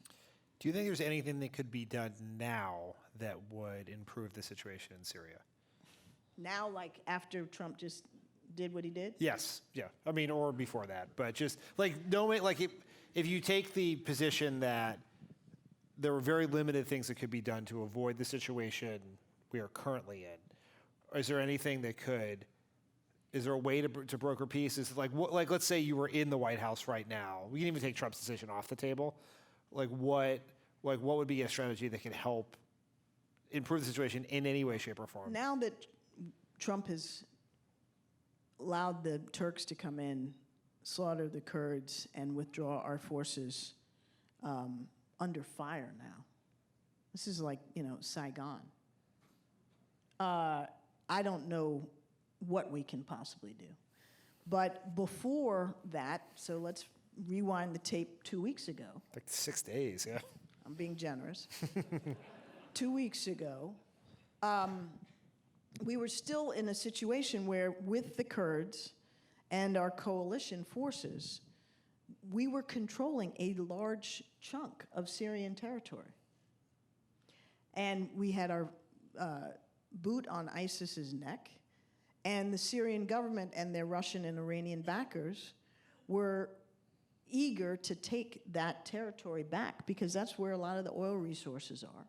Do you think there's anything that could be done now that would improve the situation in Syria? Now, like after Trump just did what he did? Yes, yeah. I mean, or before that. But just if you take the position that there were very limited things that could be done to avoid the situation we are currently in, is there anything that could Is there a way to broker peace? Is like what? Let's say you were in the White House right now. We can even take Trump's decision off the table. What would be a strategy that could help improve the situation in any way, shape, or form? Now that Trump has allowed the Turks to come in, slaughter the Kurds, and withdraw our forces under fire now. This is like, Saigon. I don't know what we can possibly do. But before that, so let's rewind the tape 2 weeks ago. Like 6 days, yeah. I'm being generous. 2 weeks ago, we were still in a situation where, with the Kurds and our coalition forces, we were controlling a large chunk of Syrian territory. And we had our boot on ISIS's neck, and the Syrian government and their Russian and Iranian backers were eager to take that territory back because that's where a lot of the oil resources are.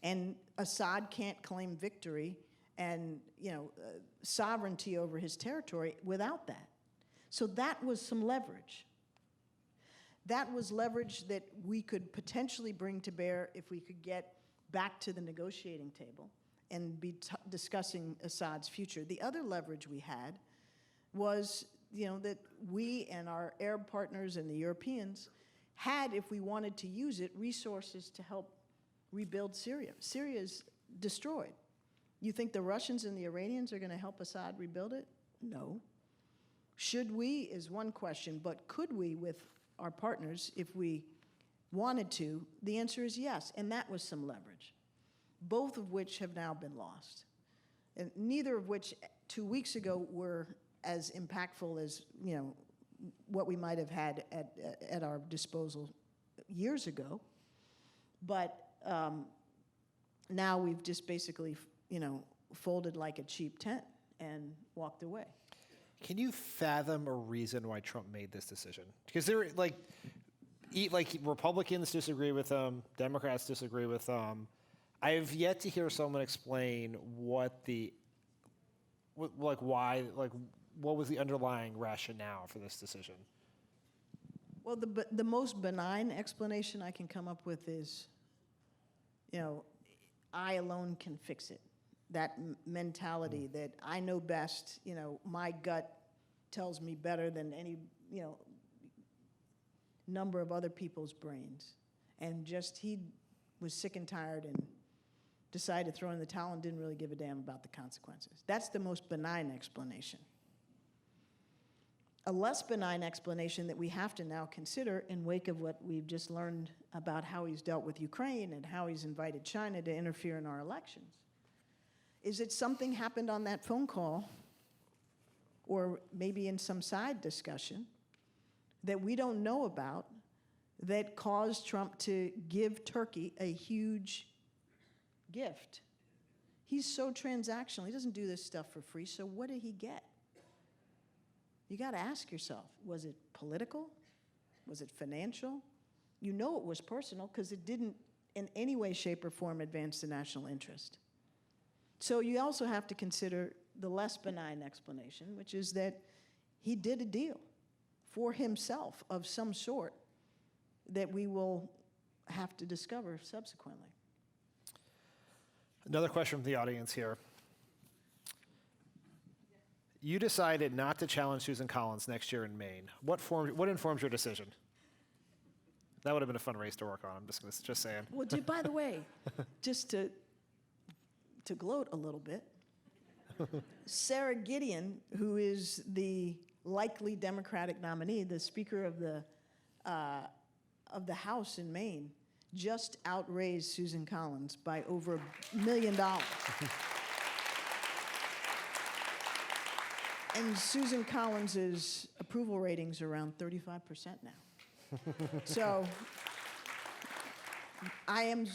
And Assad can't claim victory and sovereignty over his territory without that. So that was some leverage. That was leverage that we could potentially bring to bear if we could get back to the negotiating table and be discussing Assad's future. The other leverage we had was, that we and our Arab partners and the Europeans had, if we wanted to use it, resources to help rebuild Syria. Syria is destroyed. You think the Russians and the Iranians are going to help Assad rebuild it? No. Should we is one question, but could we with our partners if we wanted to? The answer is yes, and that was some leverage, both of which have now been lost, and neither of which 2 weeks ago were as impactful as what we might have had at our disposal years ago. But now we've just basically folded like a cheap tent and walked away. Can you fathom a reason why Trump made this decision? Because Republicans disagree with him, Democrats disagree with him. I have yet to hear someone explain what was the underlying rationale for this decision. Well, the most benign explanation I can come up with is, I alone can fix it. That mentality that I know best, my gut tells me better than any, number of other people's brains. And just he was sick and tired and decided to throw in the towel and didn't really give a damn about the consequences. That's the most benign explanation. A less benign explanation that we have to now consider in wake of what we've just learned about how he's dealt with Ukraine and how he's invited China to interfere in our elections is that something happened on that phone call, or maybe in some side discussion, that we don't know about that caused Trump to give Turkey a huge gift. He's so transactional. He doesn't do this stuff for free, so what did he get? You got to ask yourself, was it political? Was it financial? You know it was personal because it didn't in any way, shape, or form advance the national interest. So you also have to consider the less benign explanation, which is that he did a deal for himself of some sort that we will have to discover subsequently. Another question from the audience here. You decided not to challenge Susan Collins next year in Maine. What informs your decision? That would have been a fun race to work on. I'm just saying. Well, by the way, just to gloat a little bit, Sarah Gideon, who is the likely Democratic nominee, the Speaker of the House in Maine, just outraised Susan Collins by over $1 million. And Susan Collins' approval ratings are around 35% now. So I am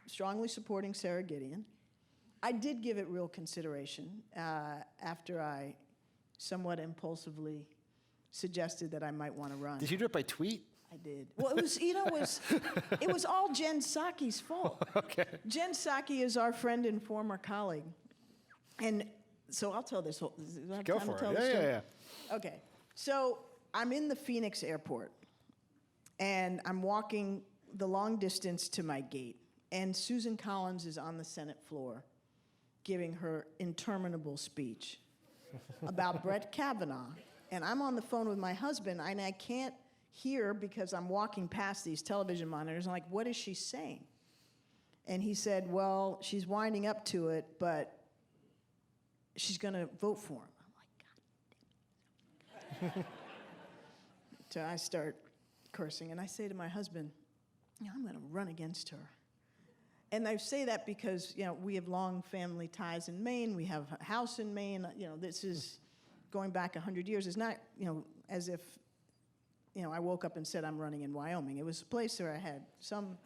strongly supporting Sarah Gideon. I did give it real consideration after I somewhat impulsively suggested that I might want to run. Did you do it by tweet? I did. Well, it was all Jen Psaki's fault. Okay. Jen Psaki is our friend and former colleague. And So I'll tell this whole. Do I have Go time for to tell it. the Yeah, story? yeah, yeah. Okay. So I'm in the Phoenix airport, and I'm walking the long distance to my gate, and Susan Collins is on the Senate floor giving her interminable speech about Brett Kavanaugh. And I'm on the phone with my husband, and I can't hear because I'm walking past these television monitors. I'm like, what is she saying? And he said, well, she's winding up to it, but she's going to vote for him. I'm like, God damn it. So I start cursing, and I say to my husband, I'm going to run against her. And I say that because, we have long family ties in Maine. We have a house in Maine. This is going back 100 years. It's not, as if, I woke up and said I'm running in Wyoming. It was a place where I had some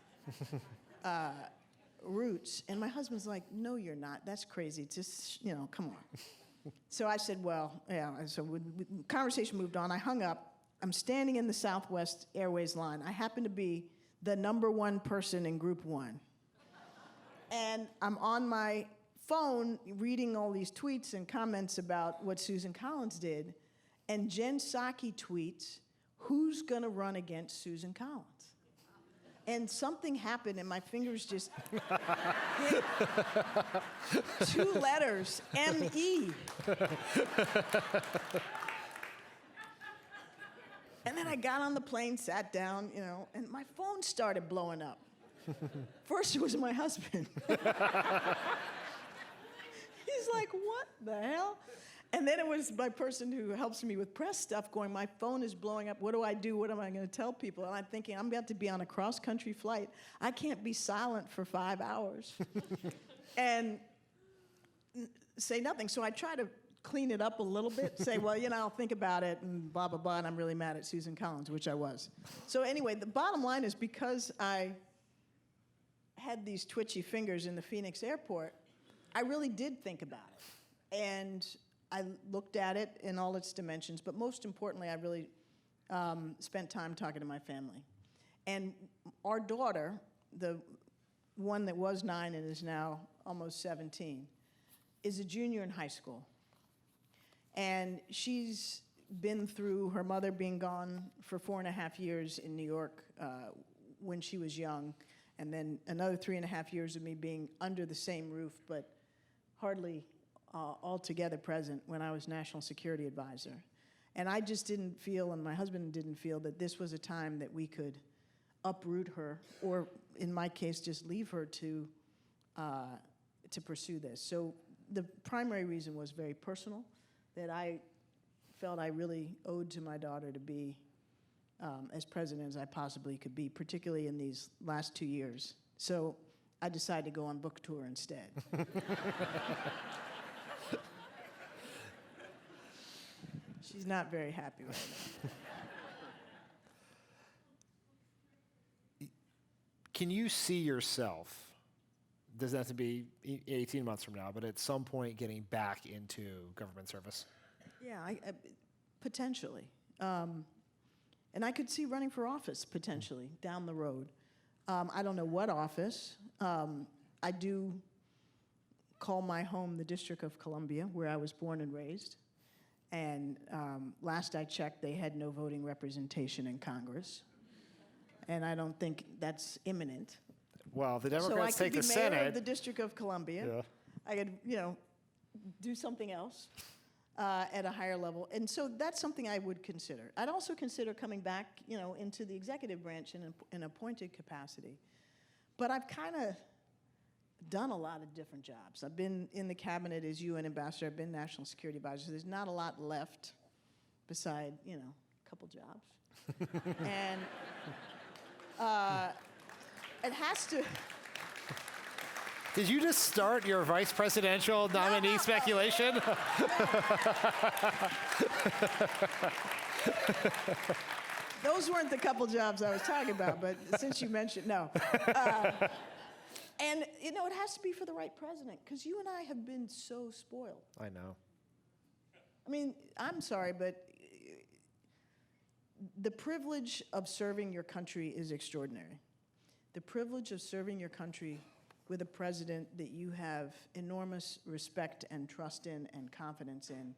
roots. And my husband's like, no, you're not. That's crazy. Just, come on. So I said, well, yeah. So conversation moved on. I hung up. I'm standing in the Southwest Airways line. I happen to be the #1 person in Group 1. And I'm on my phone reading all these tweets and comments about what Susan Collins did. And Jen Psaki tweets, who's going to run against Susan Collins? And something happened, and my fingers just hit 2 letters, M-E. And then I got on the plane, sat down, and my phone started blowing up. First, it was my husband. He's like, what the hell? And then it was my person who helps me with press stuff going, my phone is blowing up. What do I do? What am I going to tell people? And I'm thinking, I'm about to be on a cross-country flight. I can't be silent for 5 hours and say nothing. So I try to clean it up a little bit, say, well, I'll think about it, and blah, blah, blah, and I'm really mad at Susan Collins, which I was. So anyway, the bottom line is because I had these twitchy fingers in the Phoenix airport, I really did think about it. And I looked at it in all its dimensions, but most importantly, I really spent time talking to my family. And our daughter, the one that was 9 and is now almost 17, is a junior in high school. And she's been through her mother being gone for 4.5 years in New York when she was young, and then another 3.5 years of me being under the same roof, but hardly altogether present when I was National Security Advisor. And I just didn't feel, and my husband didn't feel, that this was a time that we could uproot her, or in my case, just leave her to pursue this. So the primary reason was very personal, that I felt I really owed to my daughter to be as president as I possibly could be, particularly in these last 2 years. So I decided to go on book tour instead. She's not very happy right now. Can you see yourself, doesn't have to be 18 months from now, but at some point getting back into government service? Yeah, potentially. And I could see running for office, potentially, down the road. I don't know what office. I do call my home the District of Columbia, where I was born and raised. And last I checked, they had no voting representation in Congress. And I don't think that's imminent. Well, the Democrats take the So I could be mayor Senate. of the District of Columbia. Yeah. I could, do something else at a higher level. And so that's something I would consider. I'd also consider coming back, into the executive branch in an appointed capacity. But I've kind of done a lot of different jobs. I've been in the cabinet as UN ambassador. I've been national security advisor. So there's not a lot left beside, a couple jobs. And it has to. Did you just start your vice presidential nominee speculation? Those weren't the couple jobs I was talking about, but since you mentioned, no. And, it has to be for the right president, because you and I have been so spoiled. I know. I mean, I'm sorry, but the privilege of serving your country is extraordinary. The privilege of serving your country with a president that you have enormous respect and trust in and confidence in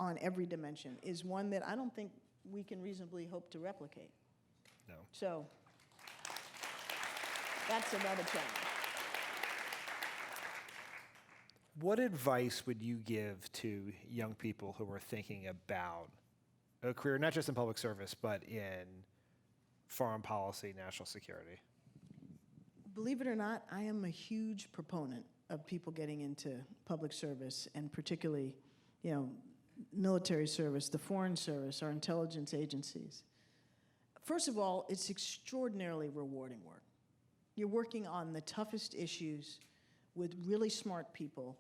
on every dimension is one that I don't think we can reasonably hope to replicate. No. So that's another challenge. What advice would you give to young people who are thinking about a career, not just in public service, but in foreign policy, national security? Believe it or not, I am a huge proponent of people getting into public service, and particularly, military service, the foreign service, our intelligence agencies. First of all, it's extraordinarily rewarding work. You're working on the toughest issues with really smart people,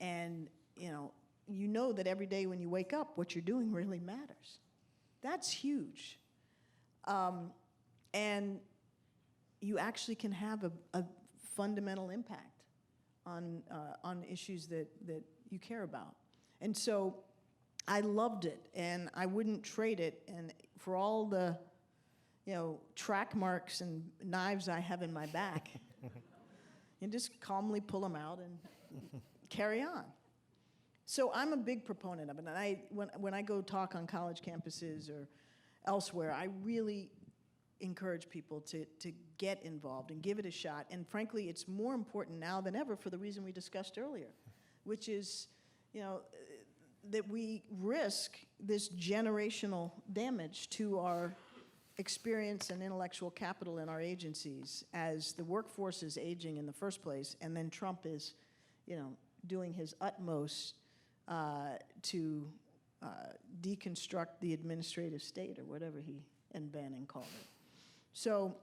and you know that every day when you wake up, what you're doing really matters. That's huge. And you actually can have a fundamental impact on issues that you care about. And so I loved it, and I wouldn't trade it. And for all the track marks and knives I have in my back, and just calmly pull them out and carry on. So I'm a big proponent of it. And when I go talk on college campuses or elsewhere, I really encourage people to get involved and give it a shot. And frankly, it's more important now than ever for the reason we discussed earlier, which is, that we risk this generational damage to our experience and intellectual capital in our agencies as the workforce is aging in the first place, and then Trump is, doing his utmost to deconstruct the administrative state, or whatever he and Bannon called it. So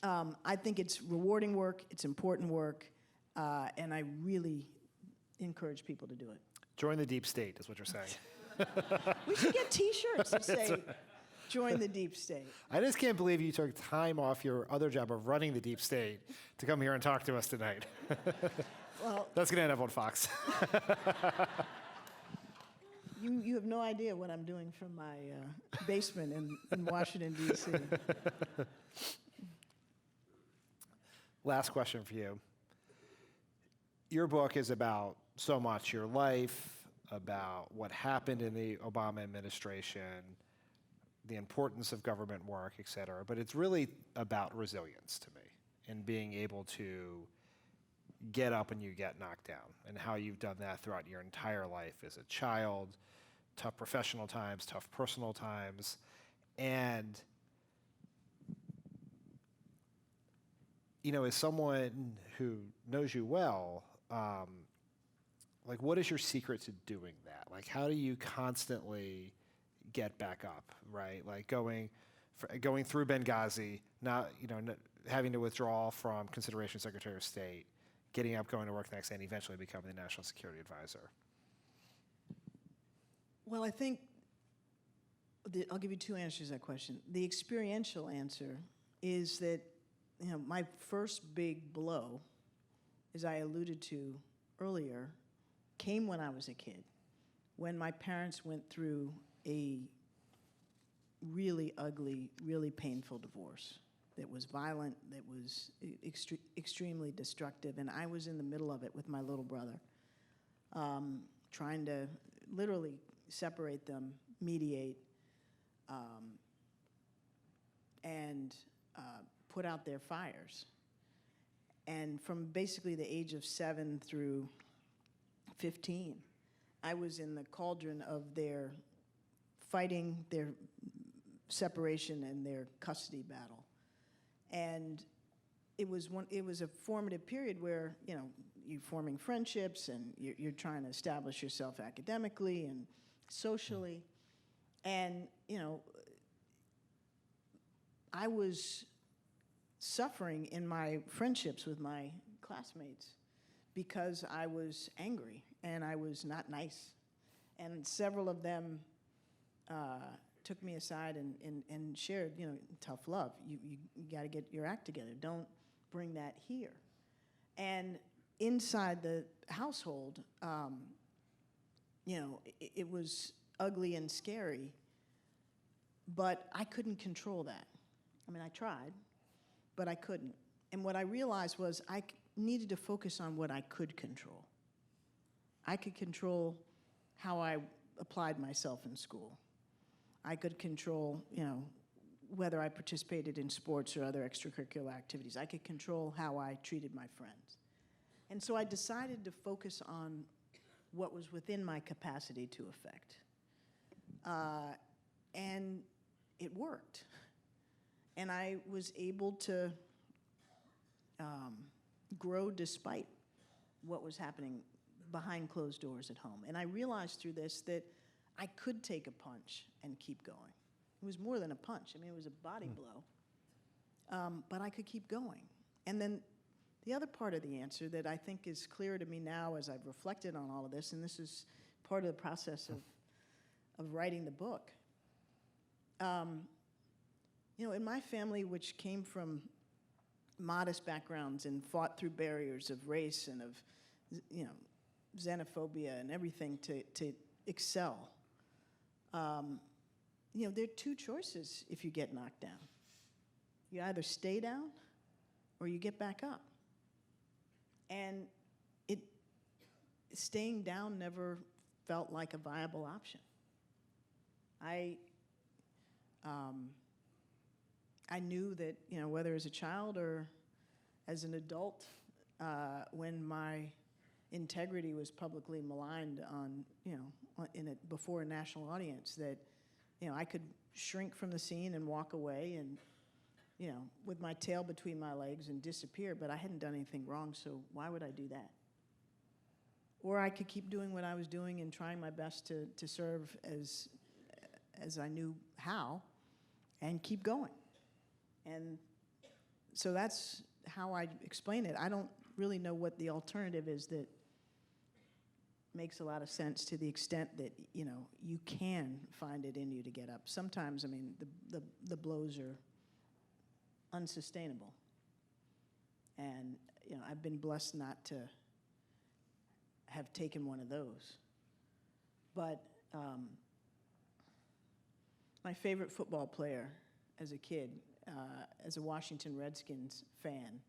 I think it's rewarding work, it's important work, and I really encourage people to do it. Join the deep state is what you're saying. We should get T-shirts that say, join the deep state. I just can't believe you took time off your other job of running the deep state to come here and talk to us tonight. Well, That's going to end up on Fox. you have no idea what I'm doing from my basement in Washington, D.C. Last question for you. Your book is about so much your life, about what happened in the Obama administration, the importance of government work, et cetera. But it's really about resilience to me and being able to get up when you get knocked down, and how you've done that throughout your entire life as a child, tough professional times, tough personal times. And, as someone who knows you well, what is your secret to doing that? How do you constantly get back up, right? Going through Benghazi, having to withdraw from consideration Secretary of State, getting up, going to work the next day, and eventually becoming the National Security Advisor. Well, I think I'll give you two answers to that question. The experiential answer is that my first big blow, as I alluded to earlier, came when I was a kid, when my parents went through a really ugly, really painful divorce that was violent, that was extremely destructive, and I was in the middle of it with my little brother, trying to literally separate them, mediate, and put out their fires. And from basically the age of 7 through 15, I was in the cauldron of their fighting their separation and their custody battle. And it was a formative period where, you're forming friendships and you're trying to establish yourself academically and socially. And, I was suffering in my friendships with my classmates because I was angry and I was not nice. And several of them took me aside and shared, tough love. You got to get your act together. Don't bring that here. And inside the household, it was ugly and scary, but I couldn't control that. I mean, I tried, but I couldn't. And what I realized was needed to focus on what I could control. I could control how I applied myself in school. I could control, whether I participated in sports or other extracurricular activities. I could control how I treated my friends. And so I decided to focus on what was within my capacity to affect. And it worked. And I was able to grow despite what was happening behind closed doors at home. And I realized through this that I could take a punch and keep going. It was more than a punch. I mean, it was a body blow. But I could keep going. And then the other part of the answer that I think is clear to me now as I've reflected on all of this, and this is part of the process of writing the book. In my family, which came from modest backgrounds and fought through barriers of race and of, xenophobia and everything to excel, there are two choices if you get knocked down. You either stay down or you get back up. And staying down never felt like a viable option. I knew that, whether as a child or as an adult, when my integrity was publicly maligned before a national audience, that, I could shrink from the scene and walk away and, with my tail between my legs and disappear, but I hadn't done anything wrong, so why would I do that? Or I could keep doing what I was doing and trying my best to serve as I knew how and keep going. And so that's how I explain it. I don't really know what the alternative is that makes a lot of sense to the extent that, you can find it in you to get up. Sometimes, the blows are unsustainable. And, I've been blessed not to have taken one of those. But my favorite football player as a kid, as a Washington Redskins fan,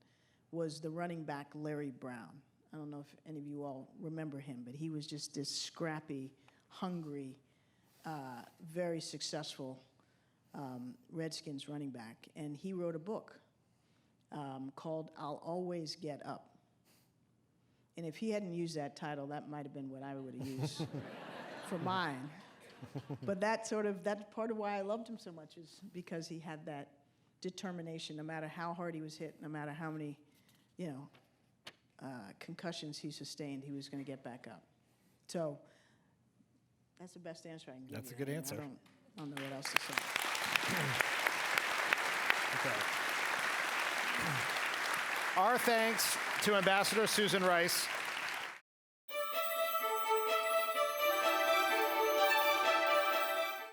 was the running back Larry Brown. I don't know if any of you all remember him, but he was just this scrappy, hungry, very successful Redskins running back. And he wrote a book called I'll Always Get Up. And if he hadn't used that title, that might have been what I would have used for mine. But that's part of why I loved him so much, is because he had that determination. No matter how hard he was hit, no matter how many, concussions he sustained, he was going to get back up. So that's the best answer I can give you. That's a good answer. I don't know what else to say. Okay. Our thanks to Ambassador Susan Rice.